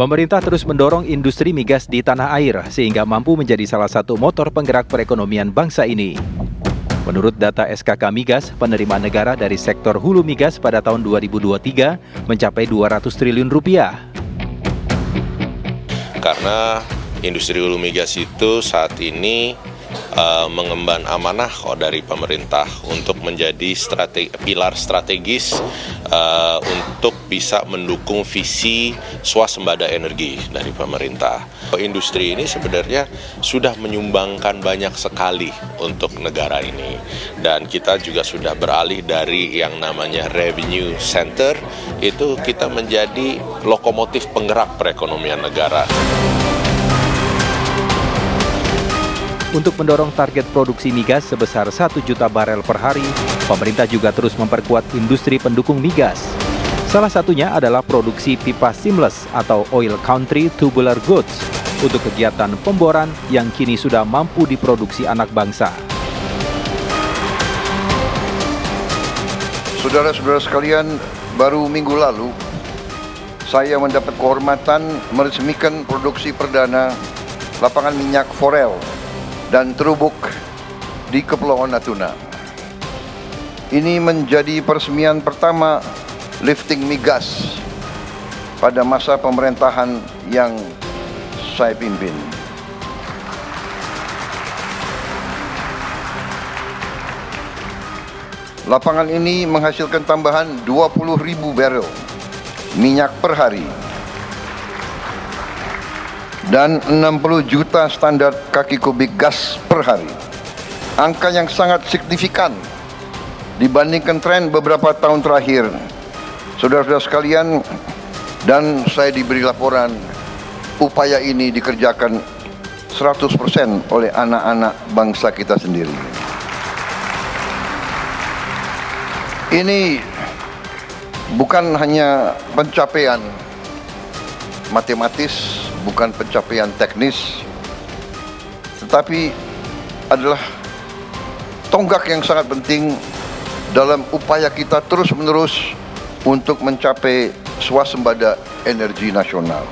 Pemerintah terus mendorong industri migas di tanah air sehingga mampu menjadi salah satu motor penggerak perekonomian bangsa ini. Menurut data SKK Migas, penerimaan negara dari sektor hulu migas pada tahun 2023 mencapai 200 triliun rupiah. Karena industri hulu migas itu saat ini mengemban amanah dari pemerintah untuk menjadi pilar strategis untuk bisa mendukung visi swasembada energi dari pemerintah. Industri ini sebenarnya sudah menyumbangkan banyak sekali untuk negara ini, dan kita juga sudah beralih dari yang namanya revenue center, itu kita menjadi lokomotif penggerak perekonomian negara. Untuk mendorong target produksi migas sebesar 1 juta barel per hari, pemerintah juga terus memperkuat industri pendukung migas. Salah satunya adalah produksi pipa seamless atau oil country tubular goods untuk kegiatan pemboran yang kini sudah mampu diproduksi anak bangsa. Saudara-saudara sekalian, baru minggu lalu saya mendapat kehormatan meresmikan produksi perdana lapangan minyak forel dan terubuk di Kepulauan Natuna. Ini menjadi peresmian pertama lifting migas pada masa pemerintahan yang saya pimpin. Lapangan ini menghasilkan tambahan 20.000 barel minyak per hari dan 60 juta standar kaki kubik gas per hari. Angka yang sangat signifikan dibandingkan tren beberapa tahun terakhir. Saudara-saudara sekalian, dan saya diberi laporan, upaya ini dikerjakan 100% oleh anak-anak bangsa kita sendiri. Ini bukan hanya pencapaian matematis, bukan pencapaian teknis, tetapi adalah tonggak yang sangat penting dalam upaya kita terus-menerus untuk mencapai swasembada energi nasional.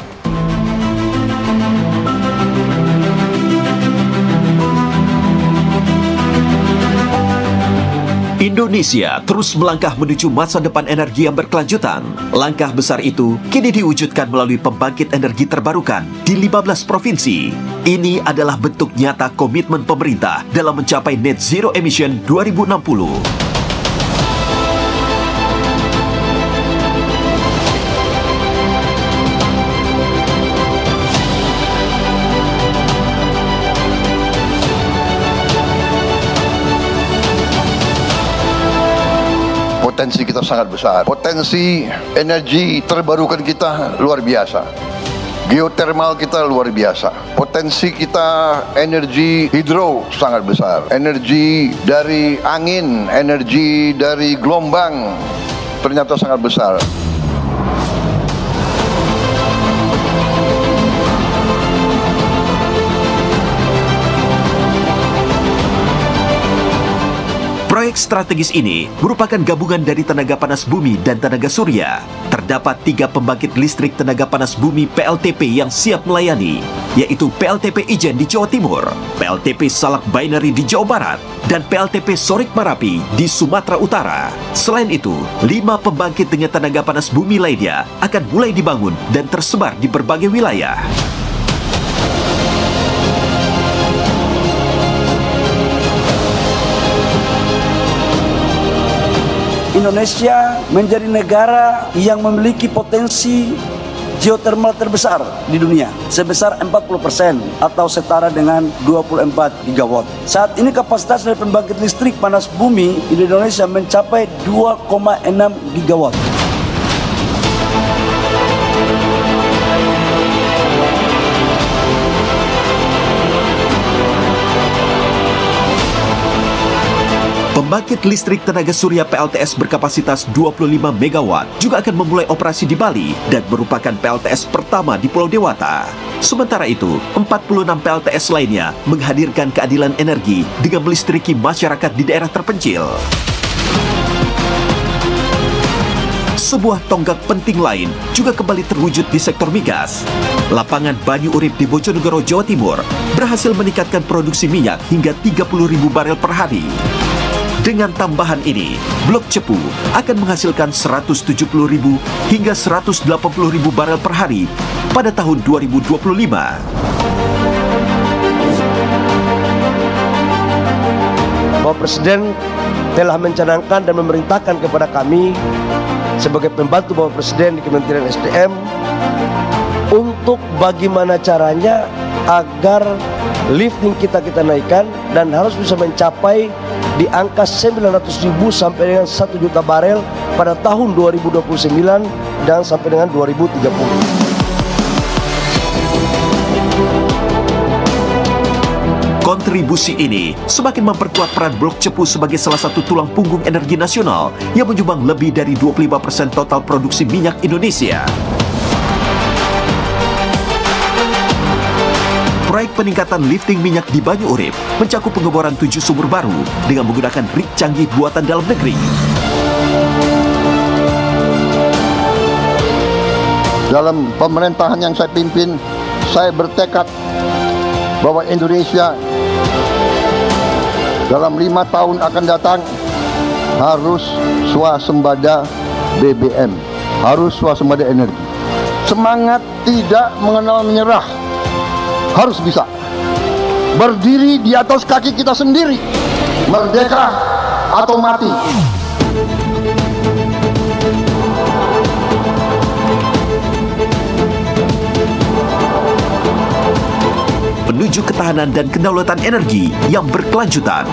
Indonesia terus melangkah menuju masa depan energi yang berkelanjutan. Langkah besar itu kini diwujudkan melalui pembangkit energi terbarukan di 15 provinsi. Ini adalah bentuk nyata komitmen pemerintah dalam mencapai net zero emission 2060. Potensi kita sangat besar. Potensi energi terbarukan kita luar biasa. Geotermal kita luar biasa. Potensi kita energi hidro sangat besar. Energi dari angin, energi dari gelombang ternyata sangat besar. Proyek strategis ini merupakan gabungan dari tenaga panas bumi dan tenaga surya. Terdapat 3 pembangkit listrik tenaga panas bumi PLTP yang siap melayani, yaitu PLTP Ijen di Jawa Timur, PLTP Salak Binary di Jawa Barat, dan PLTP Sorik Marapi di Sumatera Utara. Selain itu, 5 pembangkit dengan tenaga panas bumi lainnya akan mulai dibangun dan tersebar di berbagai wilayah. Indonesia menjadi negara yang memiliki potensi geotermal terbesar di dunia sebesar 40% atau setara dengan 24 gigawatt. Saat ini kapasitas dari pembangkit listrik panas bumi di Indonesia mencapai 2,6 gigawatt. Pembangkit listrik tenaga surya PLTS berkapasitas 25 MW juga akan memulai operasi di Bali dan merupakan PLTS pertama di Pulau Dewata. Sementara itu, 46 PLTS lainnya menghadirkan keadilan energi dengan melistriki masyarakat di daerah terpencil. sebuah tonggak penting lain juga kembali terwujud di sektor migas. Lapangan Banyu Urip di Bojonegoro, Jawa Timur berhasil meningkatkan produksi minyak hingga 30.000 barel per hari. Dengan tambahan ini, Blok Cepu akan menghasilkan 170.000 hingga 180.000 barel per hari pada tahun 2025. Bapak Presiden telah mencanangkan dan memerintahkan kepada kami sebagai pembantu Bapak Presiden di Kementerian SDM untuk bagaimana caranya agar lifting kita naikkan dan harus bisa mencapai di angka 900.000 sampai dengan 1 juta barel pada tahun 2029 dan sampai dengan 2030. Kontribusi ini semakin memperkuat peran Blok Cepu sebagai salah satu tulang punggung energi nasional yang menyumbang lebih dari 25% total produksi minyak Indonesia. Proyek peningkatan lifting minyak di Banyu Urip mencakup pengeboran 7 sumur baru dengan menggunakan rig canggih buatan dalam negeri. Dalam pemerintahan yang saya pimpin, saya bertekad bahwa Indonesia dalam 5 tahun akan datang harus swasembada BBM, harus swasembada energi. Semangat tidak mengenal menyerah, harus bisa berdiri di atas kaki kita sendiri, merdeka atau mati. Menuju ketahanan dan kedaulatan energi yang berkelanjutan.